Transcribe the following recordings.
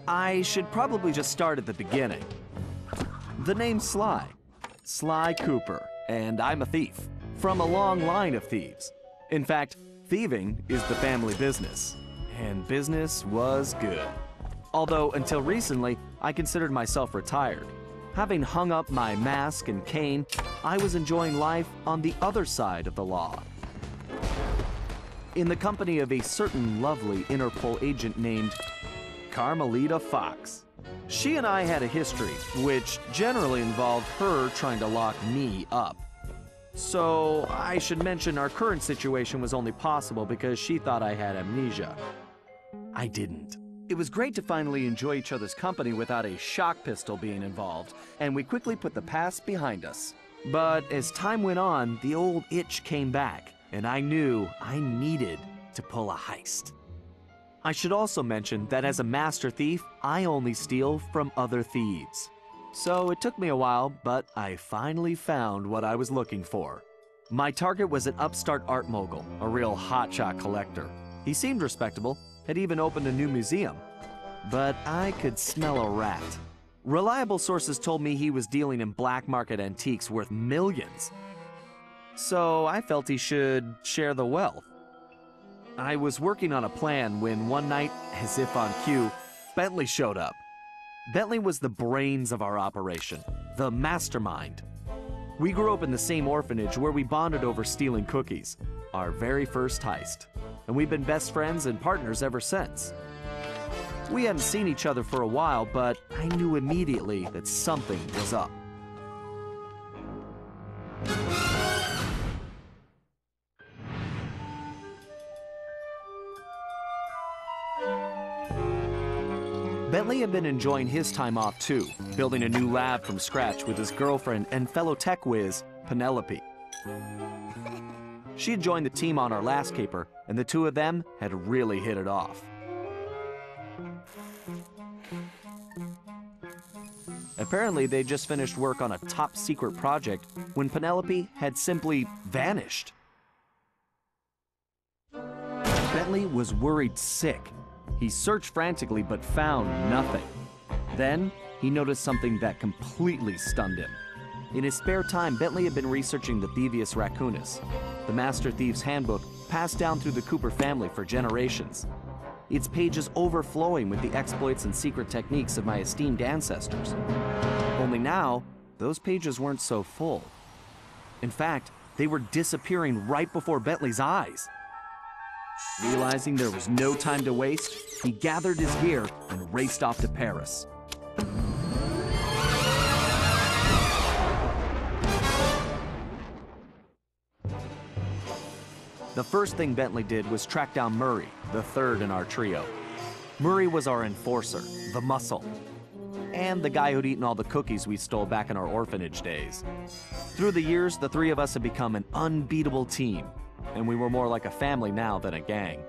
I should probably just start at the beginning. The name's Sly. Sly Cooper, and I'm a thief. From a long line of thieves. In fact, thieving is the family business. And business was good. Although, until recently, I considered myself retired. Having hung up my mask and cane, I was enjoying life on the other side of the law. In the company of a certain lovely Interpol agent named Carmelita Fox. She and I had a history, which generally involved her trying to lock me up. So I should mention our current situation was only possible because she thought I had amnesia. I didn't. It was great to finally enjoy each other's company without a shock pistol being involved, and we quickly put the past behind us. But as time went on, the old itch came back, and I knew I needed to pull a heist. I should also mention that as a master thief, I only steal from other thieves. So it took me a while, but I finally found what I was looking for. My target was an upstart art mogul, a real hotshot collector. He seemed respectable, had even opened a new museum. But I could smell a rat. Reliable sources told me he was dealing in black market antiques worth millions. So I felt he should share the wealth. I was working on a plan when one night, as if on cue, Bentley showed up. Bentley was the brains of our operation, the mastermind. We grew up in the same orphanage where we bonded over stealing cookies, our very first heist, and we've been best friends and partners ever since. We hadn't seen each other for a while, but I knew immediately that something was up. Bentley had been enjoying his time off too, building a new lab from scratch with his girlfriend and fellow tech whiz, Penelope. She had joined the team on our last caper, and the two of them had really hit it off. Apparently, they just finished work on a top-secret project when Penelope had simply vanished. Bentley was worried sick. He searched frantically but found nothing. Then, he noticed something that completely stunned him. In his spare time, Bentley had been researching the Thievius Raccoonus, the Master Thief's handbook passed down through the Cooper family for generations. Its pages overflowing with the exploits and secret techniques of my esteemed ancestors. Only now, those pages weren't so full. In fact, they were disappearing right before Bentley's eyes. Realizing there was no time to waste, he gathered his gear and raced off to Paris. The first thing Bentley did was track down Murray, the third in our trio. Murray was our enforcer, the muscle, and the guy who'd eaten all the cookies we stole back in our orphanage days. Through the years, the three of us had become an unbeatable team, and we were more like a family now than a gang.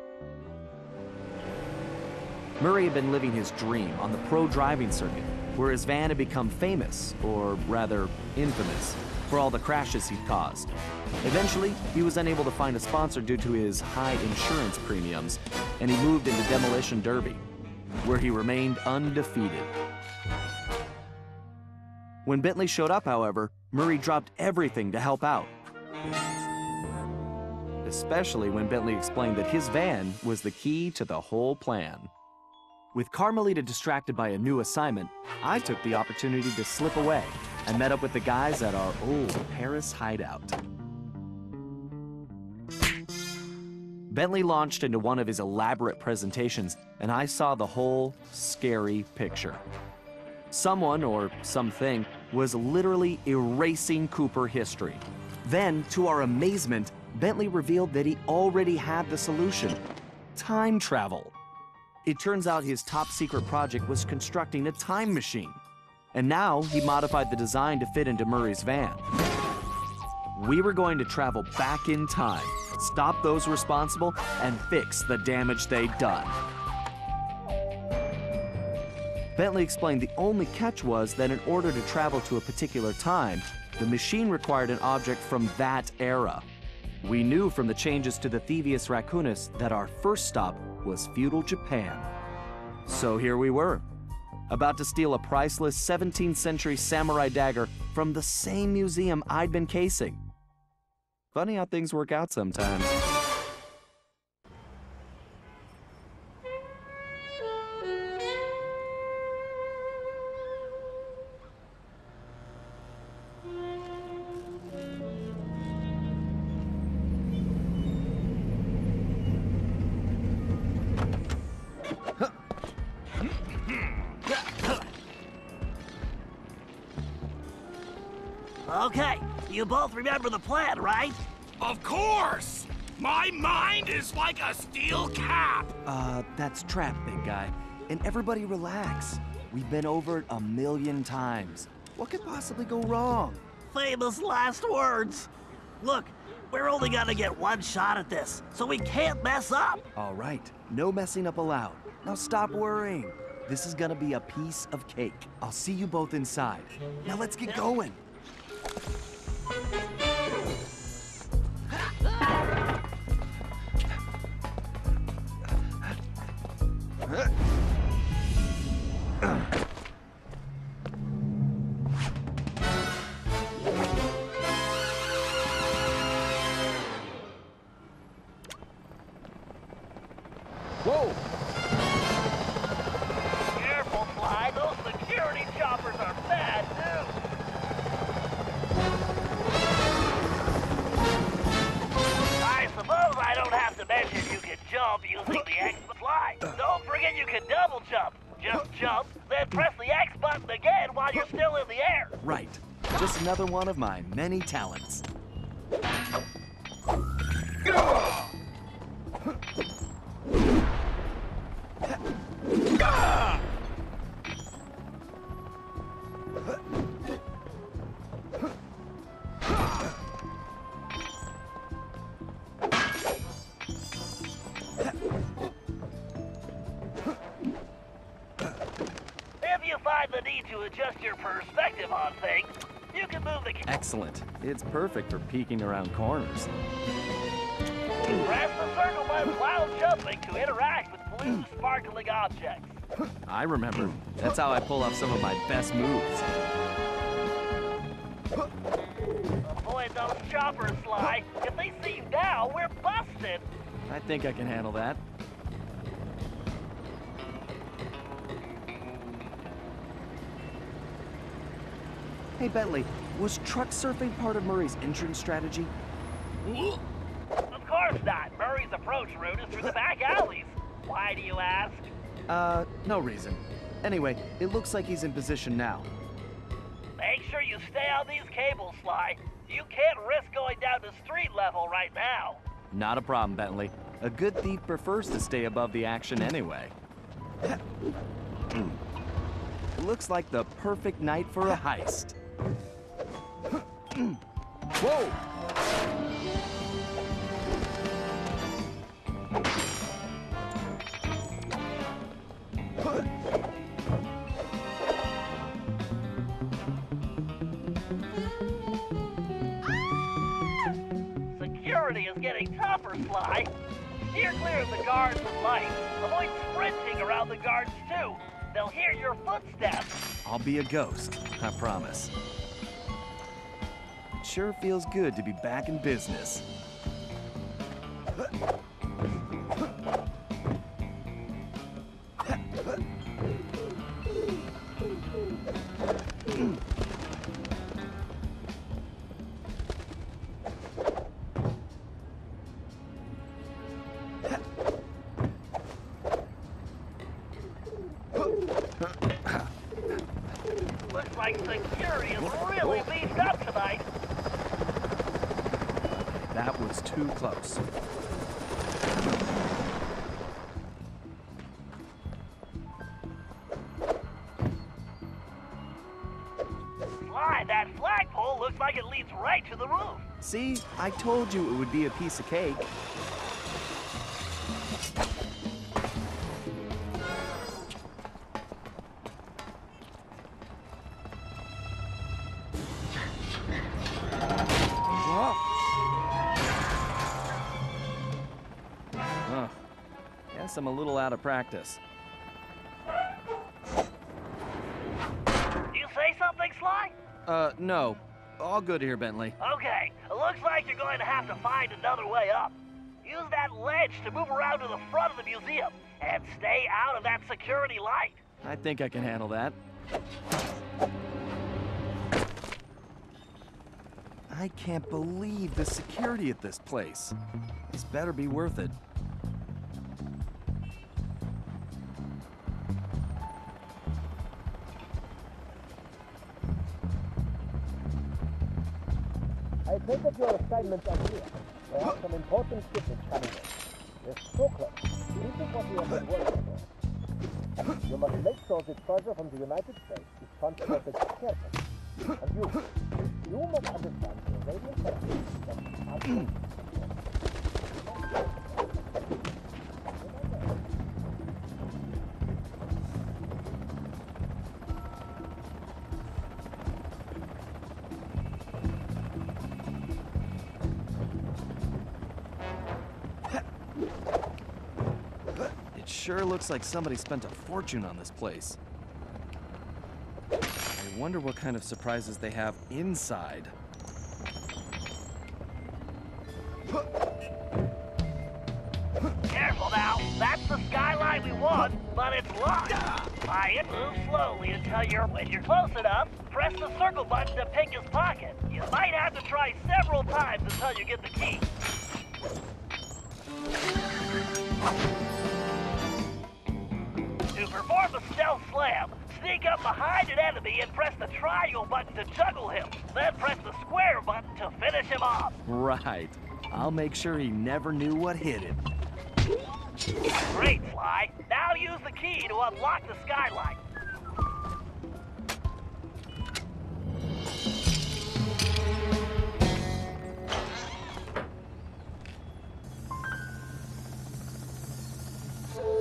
Murray had been living his dream on the pro driving circuit, where his van had become famous, or rather infamous, for all the crashes he'd caused. Eventually, he was unable to find a sponsor due to his high insurance premiums, and he moved into Demolition Derby, where he remained undefeated. When Bentley showed up, however, Murray dropped everything to help out. Especially when Bentley explained that his van was the key to the whole plan. With Carmelita distracted by a new assignment, I took the opportunity to slip away and met up with the guys at our old Paris hideout. Bentley launched into one of his elaborate presentations, and I saw the whole scary picture. Someone, or something, was literally erasing Cooper history. Then, to our amazement, Bentley revealed that he already had the solution: time travel. It turns out his top-secret project was constructing a time machine. And now he modified the design to fit into Murray's van. We were going to travel back in time, stop those responsible, and fix the damage they'd done. Bentley explained the only catch was that in order to travel to a particular time, the machine required an object from that era. We knew from the changes to the Thievius Raccoonus that our first stop was feudal Japan. So here we were, about to steal a priceless 17th century samurai dagger from the same museum I'd been casing. Funny how things work out sometimes. Okay, you both remember the plan, right? Of course! My mind is like a steel cap! That's trap, big guy. And everybody relax. We've been over it 1,000,000 times. What could possibly go wrong? Famous last words. Look, we're only gonna get one shot at this, so we can't mess up. All right, no messing up allowed. Now stop worrying. This is gonna be a piece of cake. I'll see you both inside. Now let's get going. Whoa! Careful, Sly. Those security choppers are bad news. I suppose I don't have to mention you can jump using the X slide. Don't forget you can double jump. Just jump, then press the X button again while you're still in the air. Right. Just another one of my many talents. If you find the need to adjust your perspective on things, you can move the... Excellent. It's perfect for peeking around corners. Press the circle button while jumping to interact with blue sparkling objects. I remember. That's how I pull off some of my best moves. Avoid those choppers, Sly. If they see you now, we're busted. I think I can handle that. Hey, Bentley, was truck surfing part of Murray's entrance strategy? Of course not. Murray's approach route is through the back alleys. Why do you ask? No reason. Anyway, it looks like he's in position now. Make sure you stay on these cables, Sly. You can't risk going down to street level right now. Not a problem, Bentley. A good thief prefers to stay above the action anyway. Looks like the perfect night for a heist. Whoa! Security is getting tougher, Sly. Steer clear of the guards and lights. Avoid sprinting around the guards, too. They'll hear your footsteps. I'll be a ghost, I promise. It sure feels good to be back in business. Looks like security is really beefed up tonight. That was too close. Sly, that flagpole looks like it leads right to the roof. See, I told you it would be a piece of cake. Guess I'm a little out of practice. Sly? No. All good here, Bentley. Okay, it looks like you're going to have to find another way up. Use that ledge to move around to the front of the museum, and stay out of that security light. I think I can handle that. I can't believe the security at this place. This better be worth it. I take it your assignments are clear. There are some important shipments coming in. They're so close. This is what we have been working for. You must make sure the treasure from the United States is transported carefully. And you must understand the radiant that It sure looks like somebody spent a fortune on this place. I wonder what kind of surprises they have inside. Careful now, that's the skyline we want, but it's locked. Try it, move slowly until when you're close enough, press the circle button to pick his pocket. You might have to try several times until you get the key. To perform a stealth slam, sneak up behind an enemy and press the triangle button to juggle him. Then press the square button to finish him off. Right. I'll make sure he never knew what hit him. Great, Sly. Now use the key to unlock the skylight.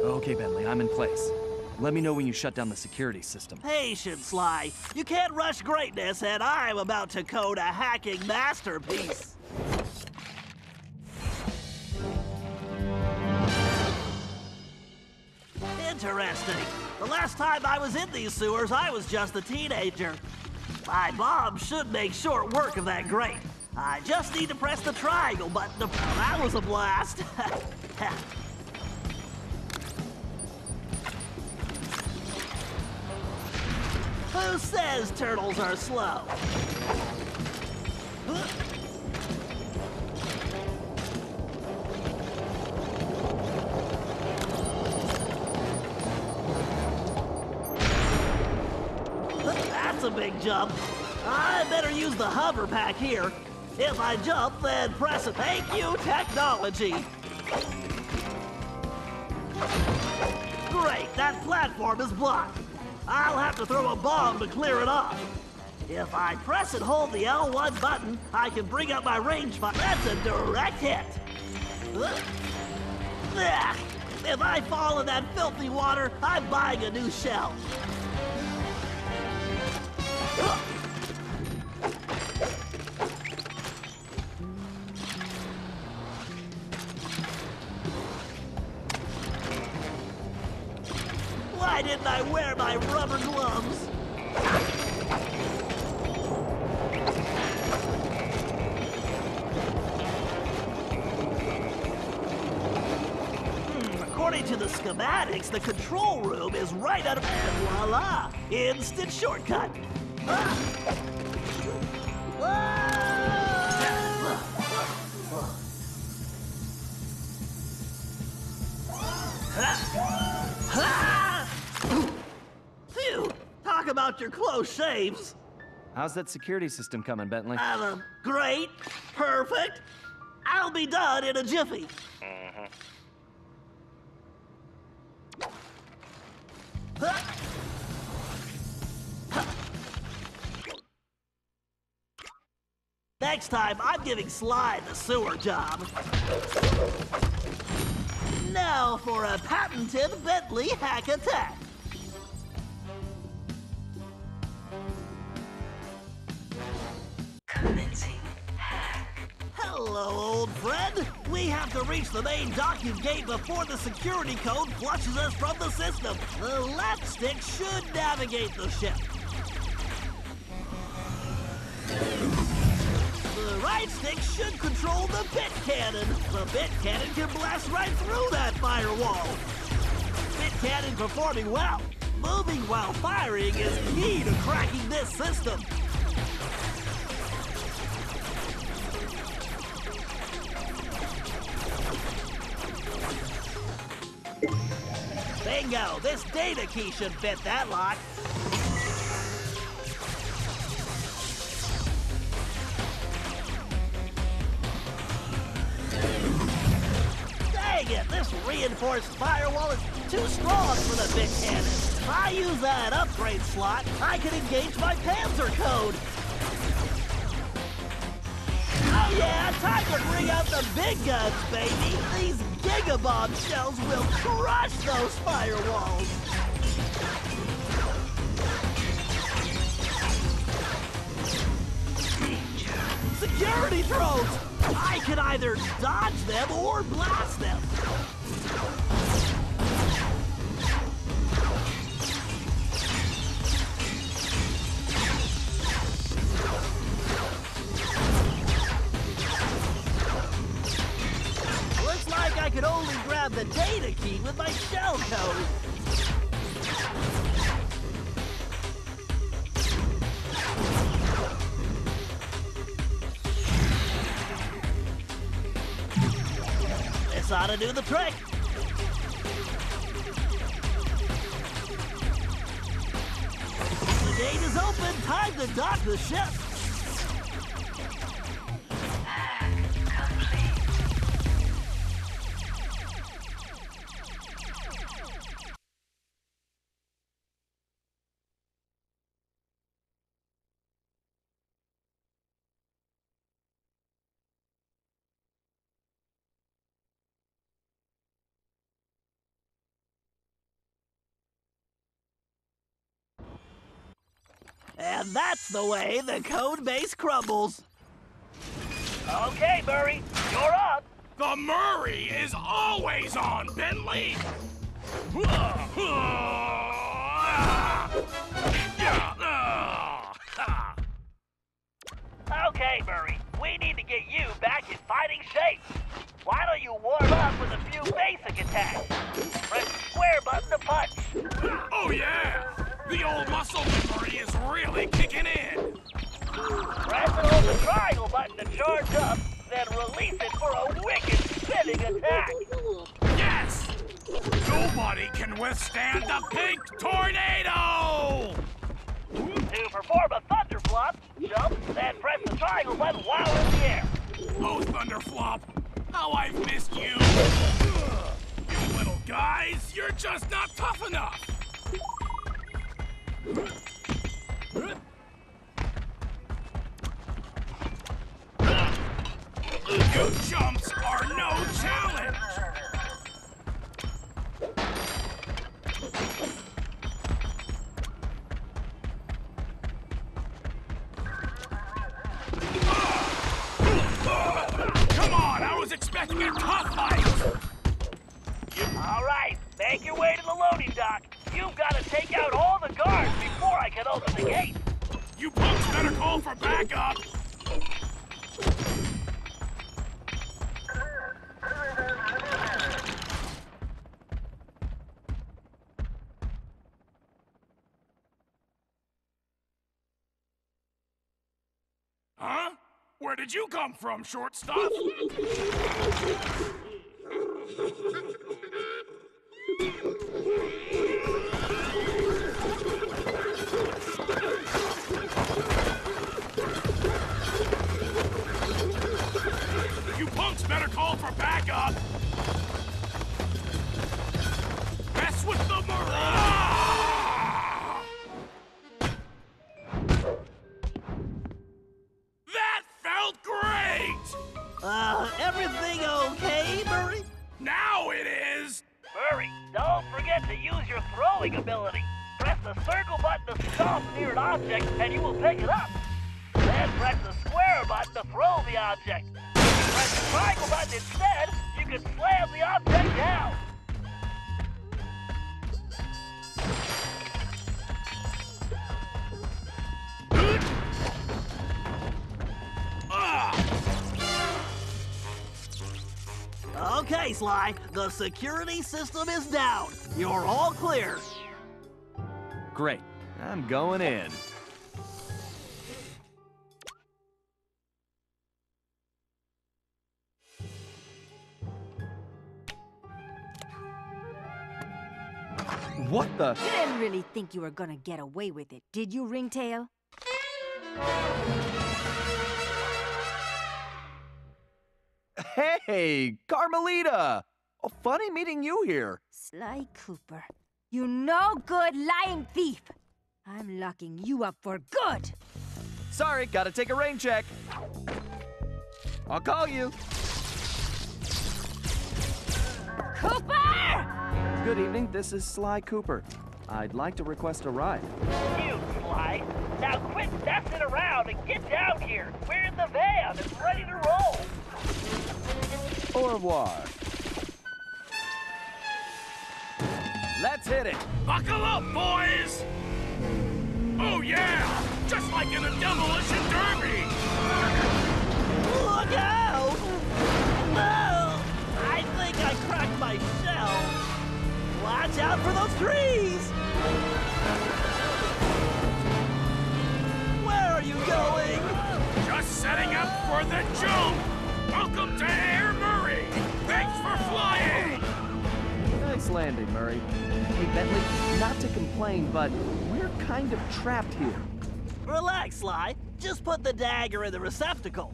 Okay, Bentley, I'm in place. Let me know when you shut down the security system. Patience, Sly. You can't rush greatness, and I'm about to code a hacking masterpiece. Interesting. The last time I was in these sewers, I was just a teenager. My mom should make short work of that grate. I just need to press the triangle button to... That was a blast. Who says turtles are slow? That's a big jump. I better use the hover pack here. If I jump, then press it. Thank you, technology. Great, that platform is blocked. I'll have to throw a bomb to clear it off. If I press and hold the L1 button, I can bring up my rangefinder. That's a direct hit. If I fall in that filthy water, I'm buying a new shell. Why didn't I wear my rubber gloves? According to the schematics, the control room is right under... And voila! Instant shortcut! Phew! Talk about your close shaves. How's that security system coming, Bentley? Great. Perfect. I'll be done in a jiffy. Next time, I'm giving Sly the sewer job. Now for a patented Bentley hack attack. Commencing hack. Hello, old friend. We have to reach the main docking gate before the security code flushes us from the system. The left stick should navigate the ship. The right stick should control the bit cannon. The bit cannon can blast right through that firewall. Bit cannon performing well. Moving while firing is key to cracking this system. Bingo! This data key should fit that lock. Dang it! This reinforced firewall is too strong for the bit cannon. If I use that upgrade slot, I can engage my Panzer code. Oh yeah, time to bring out the big guns, baby! These gigabomb shells will crush those firewalls! Security drones! I can either dodge them or blast them! Looks like I could only grab the data key with my shell code. This ought to do the trick. The gate is open. Time to dock the ship. And that's the way the code base crumbles. Okay, Murray, you're up. The Murray is always on, Bentley! Okay, Murray, we need to get you back in fighting shape. Why don't you warm up with a few basic attacks? Press the square button to punch. Oh yeah! The old muscle memory is really kicking in! Press and hold the triangle button to charge up, then release it for a wicked spinning attack. Yes! Nobody can withstand the pink tornado! To perform a thunderflop, jump, then press the triangle button while in the air. Oh, Thunderflop! How I've missed you! You little guys, you're just not tough enough! You chumps are no challenge! Come on, I was expecting a tough fight! All right, make your way to the loading dock. You've got to take out all the guards before I can open the gate. You punks better call for backup! Huh? Where did you come from, short stuff? You punks better call for backup! Mess with the That felt great! Everything okay, Murray? Now it is! Murray, don't forget to use your throwing ability. Press the circle button to stomp near an object and you will pick it up. Then press the square button to throw the object. If you press the triangle button instead, you can slam the object down. Okay, Sly, the security system is down. You're all clear. Great. I'm going in. What the? You didn't really think you were gonna get away with it, did you, Ringtail? Hey, Carmelita! Oh, funny meeting you here. Sly Cooper, you no good lying thief! I'm locking you up for good! Sorry, gotta take a rain check. I'll call you. Cooper! Good evening, this is Sly Cooper. I'd like to request a ride. You, Sly. Now quit messing around and get down here. We're in the van. It's ready to roll. Au revoir. Let's hit it. Buckle up, boys! Oh yeah! Just like in a demolition derby! Look out! No! I think I cracked my shell. Watch out for those trees! Where are you going? Just setting up for the jump! Welcome to Air Murray! Thanks for flying! Nice landing, Murray. Hey, Bentley, not to complain, but we're kind of trapped here. Relax, Sly. Just put the dagger in the receptacle.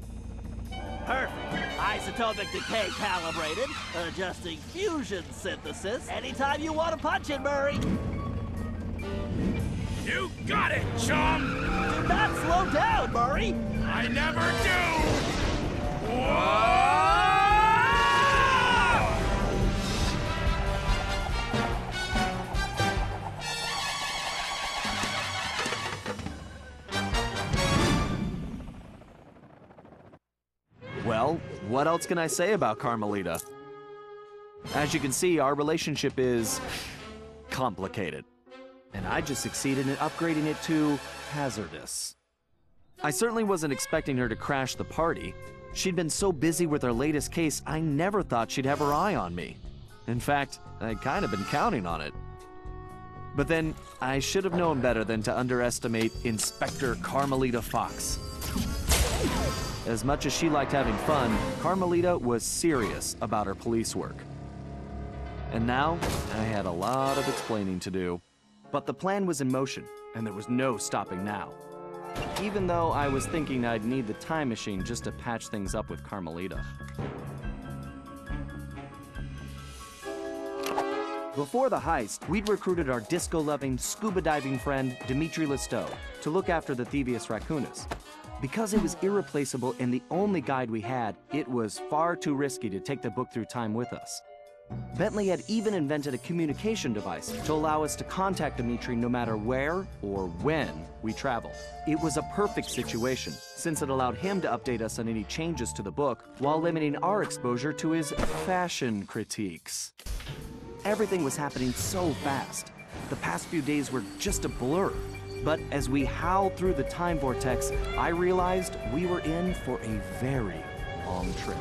Perfect. Isotopic decay calibrated. Adjusting fusion synthesis. Anytime you want to punch it, Murray. You got it, chum! Do not slow down, Murray. I never do! Whoa! Well, what else can I say about Carmelita? As you can see, our relationship is complicated. And I just succeeded in upgrading it to hazardous. I certainly wasn't expecting her to crash the party. She'd been so busy with her latest case, I never thought she'd have her eye on me. In fact, I'd kind of been counting on it. But then, I should have known better than to underestimate Inspector Carmelita Fox. As much as she liked having fun, Carmelita was serious about her police work. And now, I had a lot of explaining to do. But the plan was in motion, and there was no stopping now. Even though I was thinking I'd need the time machine just to patch things up with Carmelita. Before the heist, we'd recruited our disco-loving, scuba-diving friend, Dimitri Listeau, to look after the Thievius Raccoonus. Because it was irreplaceable and the only guide we had, it was far too risky to take the book through time with us. Bentley had even invented a communication device to allow us to contact Dimitri no matter where or when we traveled. It was a perfect situation, since it allowed him to update us on any changes to the book while limiting our exposure to his fashion critiques. Everything was happening so fast. The past few days were just a blur. But as we howled through the time vortex, I realized we were in for a very long trip.